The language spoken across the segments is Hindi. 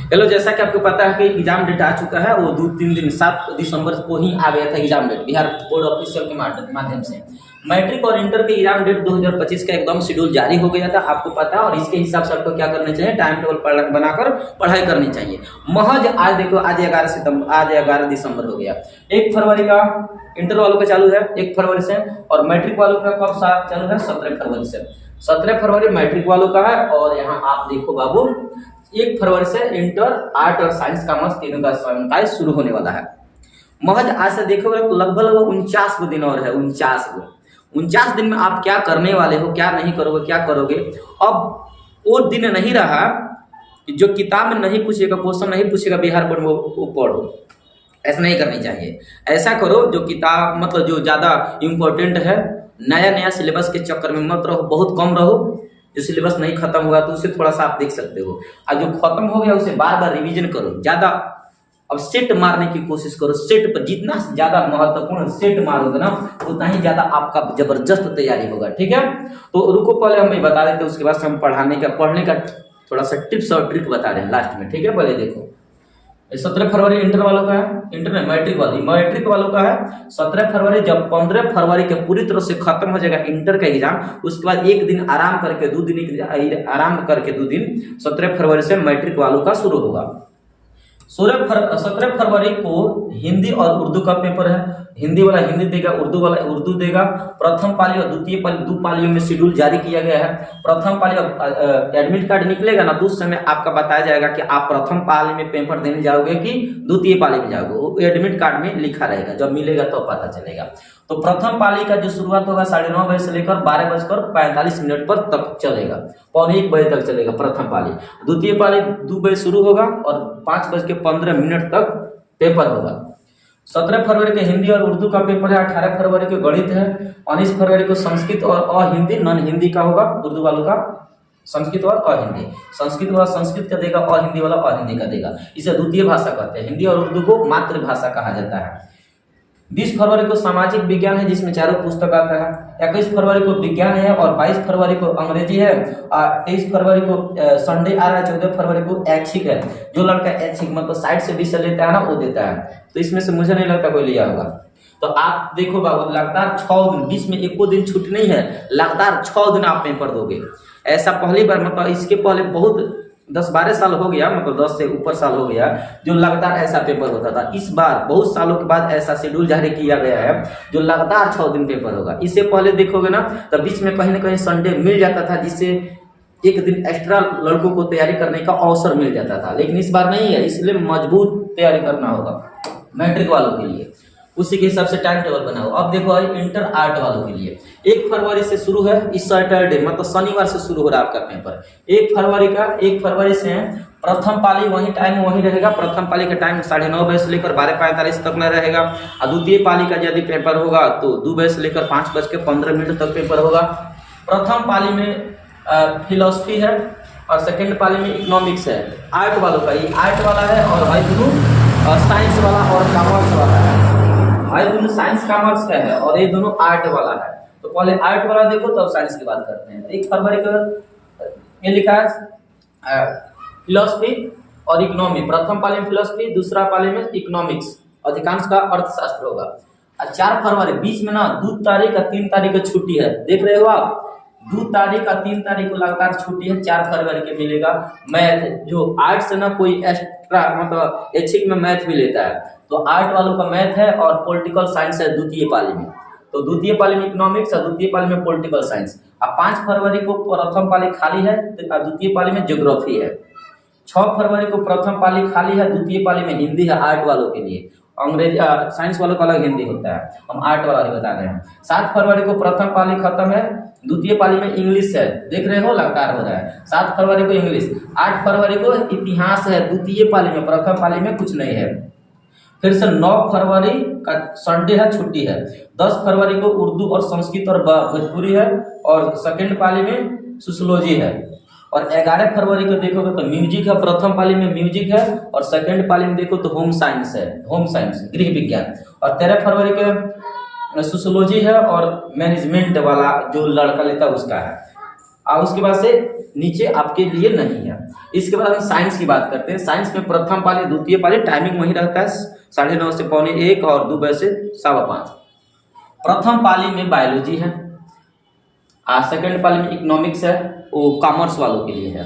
हेलो, जैसा कि आपको पता है कि एग्जाम डेट आ चुका है, वो 2-3 दिन 7 दिसंबर को ही आ गया था exam date Bihar board official के माध्यम से। मैट्रिक और इंटर के एग्जाम डेट 2025 का एकदम शेड्यूल जारी हो गया था, आपको पता है। और इसके हिसाब से आपको क्या करना चाहिए, टाइम टेबल बनाकर पढ़ाई करनी चाहिए। महज आज देखो, आज 11 दिसंबर हो गया। 1 फरवरी का इंटर वालों का चालू है 1 फरवरी से, और मैट्रिक वालों का कब चालू है 17 फरवरी से। 17 फरवरी मैट्रिक वालों का है। और यहाँ आप देखो बाबू, 1 फरवरी से इंटर, आर्ट और साइंस कॉमर्स तीनों का स्वयं शुरू होने वाला है। महज आज से देखोगे तो लगभग 49 दिन और है। 49 दिन में आप क्या करने वाले हो, क्या नहीं करोगे, क्या करोगे। अब वो दिन नहीं रहा कि जो किताब में नहीं पूछेगा, क्वेश्चन नहीं पूछेगा बिहार बोर्ड में, वो पढ़ो। ऐसा नहीं करनी चाहिए। ऐसा करो जो किताब मतलब जो ज़्यादा इम्पोर्टेंट है, नया सिलेबस के चक्कर में मत रहो, बहुत कम रहो। जो सिलेबस नहीं खत्म हुआ तो उसे थोड़ा सा आप देख सकते हो, और जो खत्म हो गया उसे बार बार रिवीजन करो। ज़्यादा अब सेट मारने की कोशिश करो। सेट पर जितना ज़्यादा महत्वपूर्ण सेट मारोगे ना, उतना ही ज़्यादा आपका जबरदस्त तैयारी होगा। ठीक है, तो रुको, पहले हम ये बता देते हैं, उसके बाद से हम पढ़ने का थोड़ा सा टिप्स और ट्रिक बता रहे हैं लास्ट में। ठीक है, पहले देखो, 17 फरवरी इंटर वालों का है, इंटर में मैट्रिक वालों का है 17 फरवरी। जब 15 फरवरी के पूरी तरह से खत्म हो जाएगा इंटर का एग्जाम, उसके बाद एक दिन आराम करके 2 दिन 17 फरवरी से मैट्रिक वालों का शुरू होगा। 17 फरवरी को हिंदी और उर्दू का पेपर है। हिंदी वाला हिंदी देगा, उर्दू वाला उर्दू देगा। प्रथम पाली और द्वितीय पाली 2 पालियों में शेड्यूल जारी किया गया है। प्रथम पाली एडमिट कार्ड निकलेगा ना, तो उस समय आपका बताया जाएगा कि आप प्रथम पाली में पेपर देने जाओगे कि द्वितीय पाली में जाओगे। वो एडमिट कार्ड में लिखा रहेगा, जब मिलेगा तो पता चलेगा। तो प्रथम पाली का जो शुरुआत होगा 9:30 बजे से लेकर 12:45 पर तक चलेगा, 1:15 बजे तक चलेगा प्रथम पाली। द्वितीय पाली 2 बजे शुरू होगा और 5:15 तक पेपर होगा। 17 फरवरी के हिंदी और उर्दू का पेपर है। 18 फरवरी को गणित है। 19 फरवरी को संस्कृत और अहिंदी नॉन हिंदी का होगा। उर्दू वालों का संस्कृत और अहिंदी, संस्कृत वाला संस्कृत का देगा, अहिंदी वाला अहिंदी का देगा। इसे द्वितीय भाषा कहते हैं। हिंदी और उर्दू को मातृभाषा कहा जाता है। 20 फरवरी को सामाजिक विज्ञान है, जिसमें चारों पुस्तक आता है। 21 फरवरी को विज्ञान है और 22 फरवरी को अंग्रेजी है। और 23 फरवरी को संडे आ रहा है। 14 फरवरी को ऐच्छिक है। जो लड़का ऐच्छिक मतलब साइड से विषय लेता है ना, वो देता है। तो इसमें से मुझे नहीं लगता कोई लिया होगा। तो आप देखो बाबू, लगातार 6 दिन, बीच में एको दिन छुट्टी नहीं है, लगातार 6 दिन आप पेपर दोगे। ऐसा पहली बार, मतलब इसके पहले बहुत 10-12 साल हो गया, मतलब 10 से ऊपर साल हो गया जो लगातार ऐसा पेपर होता था। इस बार बहुत सालों के बाद ऐसा शेड्यूल जारी किया गया है जो लगातार 6 दिन पेपर होगा। इससे पहले देखोगे ना, तो बीच में कहीं ना कहीं संडे मिल जाता था, जिससे एक दिन एक्स्ट्रा लड़कों को तैयारी करने का अवसर मिल जाता था। लेकिन इस बार नहीं है, इसलिए मजबूत तैयारी करना होगा मैट्रिक वालों के लिए। उसी के हिसाब से टाइम टेबल बनाओ। अब देखो इंटर आर्ट वालों के लिए 1 फरवरी से शुरू है। इस सैटरडे मतलब शनिवार से शुरू हो रहा है आपका पेपर। 1 फरवरी से प्रथम पाली वही टाइम वही रहेगा। प्रथम पाली का टाइम 9:30 बजे से लेकर 12:45 तक में रहेगा। और द्वितीय पाली का यदि पेपर होगा तो 2 बजे से लेकर 5:15 तक पेपर होगा। प्रथम पाली में फिलोसफी है और सेकेंड पाली में इकोनॉमिक्स है। आर्ट वालों का ये आर्ट वाला है, और भाई दोनों साइंस वाला और कॉमर्स वाला है। भाई दोनों साइंस कॉमर्स का है और ये दोनों आर्ट वाला है। तो पहले आर्ट वाला देखो, तब साइंस की बात करते हैं। 1 फरवरी को ये लिखा है फिलोसफी और इकोनॉमी। प्रथम पाली में फिलोसफी, दूसरा पाली में इकोनॉमिक्स, अधिकांश का अर्थशास्त्र होगा। और 4 फरवरी बीच में ना 2 तारीख और 3 तारीख को छुट्टी है। देख रहे हो आप, 2 तारीख और 3 तारीख को लगातार छुट्टी है। 4 फरवरी के मिलेगा मैथ। जो आर्ट से ना कोई एक्स्ट्रा मतलब ऐच्छिक में मैथ भी लेता है, तो आर्ट वालों का मैथ है और पॉलिटिकल साइंस है द्वितीय पाली में। तो द्वितीय पाली में इकोनॉमिक्स और द्वितीय पाली में पॉलिटिकल साइंस। अब 5 फरवरी को प्रथम पाली खाली है, द्वितीय पाली में ज्योग्राफी है। 6 फरवरी को प्रथम पाली खाली है, द्वितीय पाली में हिंदी है आर्ट वालों के लिए। अंग्रेजी साइंस वालों का अलग हिंदी होता है, हम आर्ट वाला ही बता रहे हैं। 7 फरवरी को प्रथम पाली खत्म है, द्वितीय पाली में इंग्लिश है। देख रहे हो लगातार हो रहा है। 7 फरवरी को इंग्लिश। 8 फरवरी को इतिहास है द्वितीय पाली में, प्रथम पाली में कुछ नहीं है। फिर से 9 फरवरी का संडे है, छुट्टी है। 10 फरवरी को उर्दू और संस्कृत और भोजपुरी है, और सेकेंड पाली में सोशियोलॉजी है। और 11 फरवरी को देखोगे तो म्यूजिक है। प्रथम पाली में म्यूजिक है और सेकेंड पाली में देखो तो होम साइंस है, होम साइंस गृह विज्ञान। और 13 फरवरी को सोशियोलॉजी है और मैनेजमेंट वाला जो लड़का लेता है उसका है। और उसके बाद से नीचे आपके लिए नहीं है। इसके बाद हम साइंस की बात करते हैं। साइंस में प्रथम पाली द्वितीय पाली टाइमिंग वही रहता है 9:30 से 1:45 और 2 बजे से 5:15। प्रथम पाली में बायोलॉजी है, सेकंड पाली में इकोनॉमिक्स है, वो कॉमर्स वालों के लिए है।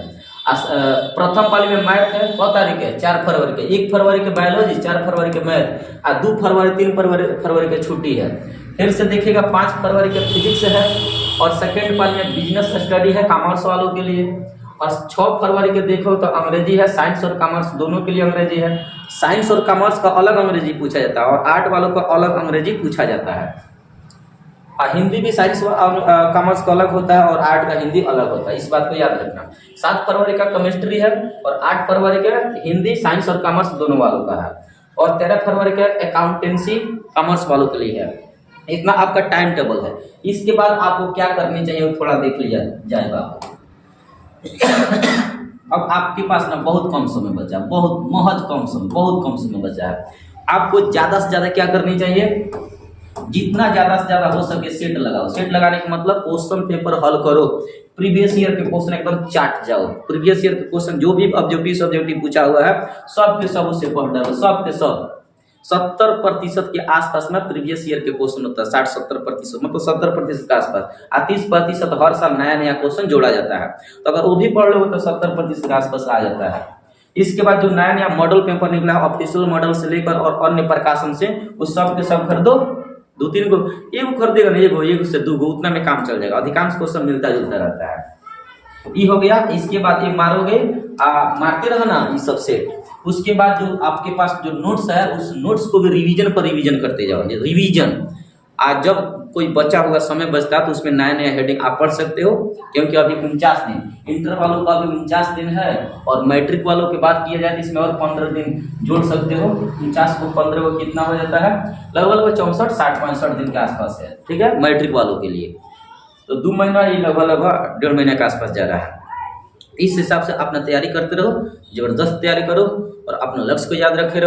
प्रथम पाली में मैथ है, कौ तारीख है 4 फरवरी के, 1 फरवरी के बायोलॉजी, 4 फरवरी के मैथ, और 2 फरवरी 3 फरवरी के छुट्टी है। फिर से देखिएगा 5 फरवरी के फिजिक्स है, और सेकेंड पाली में बिजनेस स्टडी है कॉमर्स वालों के लिए। और 6 फरवरी के देखो तो अंग्रेजी है, साइंस और कॉमर्स दोनों के लिए अंग्रेजी है। साइंस और कॉमर्स का अलग अंग्रेजी पूछा जाता है और आर्ट वालों का अलग अंग्रेजी पूछा जाता है। हिंदी भी साइंस कॉमर्स का अलग होता है और आर्ट का हिंदी अलग होता है, इस बात को याद रखना। 7 फरवरी का केमिस्ट्री है और 8 फरवरी का हिंदी साइंस और कॉमर्स दोनों वालों का है, और 13 फरवरी का अकाउंटेंसी कॉमर्स वालों के लिए है। इतना आपका टाइम टेबल है। इसके बाद आपको क्या करनी चाहिए वो थोड़ा देख लिया जाएगा। अब आपके पास ना बहुत कम समय बचा, बहुत कम समय बचा है। आपको ज़्यादा से ज़्यादा क्या करनी चाहिए, जितना ज़्यादा से ज़्यादा हो सके सेट लगाओ। सेट लगाने का मतलब क्वेश्चन पेपर हल करो, प्रीवियस ईयर के क्वेश्चन एकदम चाट जाओ। प्रीवियस ईयर के क्वेश्चन जो भी ऑब्जेक्टिव सब्जेक्टिव पूछा हुआ है सब के सब उससे पढ़ डालो, सब के सब। 70% के आसपास में प्रीवियस ईयर के क्वेश्चन होता है, 60-70%, मतलब 70% के आसपास। 30% हर साल नया नया क्वेश्चन जोड़ा जाता है, तो अगर वो भी पढ़ लो तो 70% के आसपास आ जाता है। इसके बाद जो नया नया मॉडल पेपर निकला है ऑफिशियल मॉडल से लेकर और अन्य प्रकाशन से, उस सब के सब खरीदो। 2-3 को, एगो खरीदेगा ना, एगो से 2 उतना में काम चल जाएगा। अधिकांश क्वेश्चन मिलता जुलता रहता है। ये हो गया। इसके बाद ये मारोगे, मारते रहो ना ये सब सेट। उसके बाद जो आपके पास जो नोट्स है उस नोट्स को भी रिवीजन पर रिवीजन करते जाओ। रिवीजन आज जब कोई बचा हुआ समय बचता है तो उसमें नया नया हेडिंग आप पढ़ सकते हो, क्योंकि अभी 49 दिन, इंटर वालों का अभी 49 दिन है, और मैट्रिक वालों की बात किया जाए तो इसमें और 15 दिन जोड़ सकते हो। 49 को 15 को कितना हो जाता है, लगभग 64-65 दिन के आसपास है। ठीक है, मैट्रिक वालों के लिए तो 2 महीना, ये लगभग 1.5 महीने के आसपास जा रहा है। इस हिसाब से अपना तैयारी करते रहो, जबरदस्त तैयारी करो और अपना लक्ष्य को याद रखे रहो।